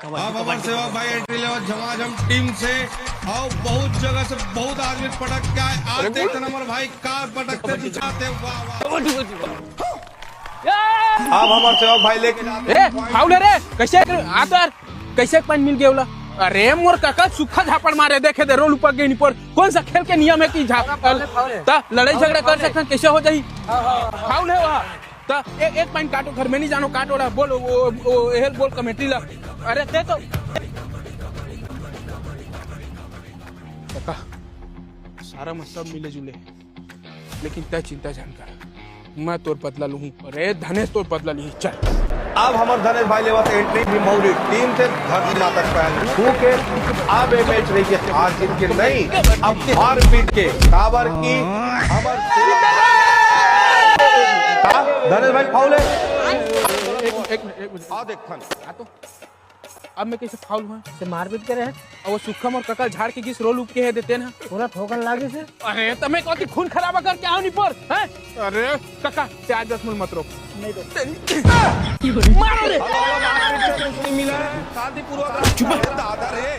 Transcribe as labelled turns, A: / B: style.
A: अब हमारे सेवक भाई एंट्री लेवल झमाझम टीम से और बहुत जगह से बहुत आदमी पटक के आए। आज देखते नंबर भाई कार पटकते दिखाते। वाह वाह। अब हमारे सेवक भाई लेके
B: ए फाउल रे कैसे आ तो यार कैसे पानी मिल गया बोला। अरे मोर काका सूखा झापड़ मारे देखे दे रोल ऊपर गई पर कौन सा खेल के नियम है कि लड़ाई झगड़ा कर सकते हैं कैसे हो जाए। फाउल है वहाँ तो एक पॉइंट काटो घर में नहीं जानो काटो रहा बोल वो बोल कमेटी ला। अरे दे तो काका सारा मत सब मिले जुले लेकिन तय चिंता जानकर मैं तोर बदला लूँ। अरे धनेश तोर बदला ली चल।
A: अब हमारे धनेश भाई लेवत एंट्री भी मौरी टीम से धरती माता पहले छूके अब ये मैच रही है हार जीत के नहीं अब हार पीट के काबर की हमारे धनेश भाई फाउल है।
B: एक
A: आ देख
B: तो अब मैं कैसे फाउल हुआ
C: से मारपीट करे है
B: और वो सुखम और ककल झाड़ के किस रोल उप के है देते ना
C: पूरा ठोकन लागे से।
B: अरे तमें कौन खून खराबा कर क्या होनी पर हैं। अरे काका ते आज 10 मिनट मत रोक
C: नहीं तो
B: मारो रे
A: मिला शांतिपूर्वक दादा रे।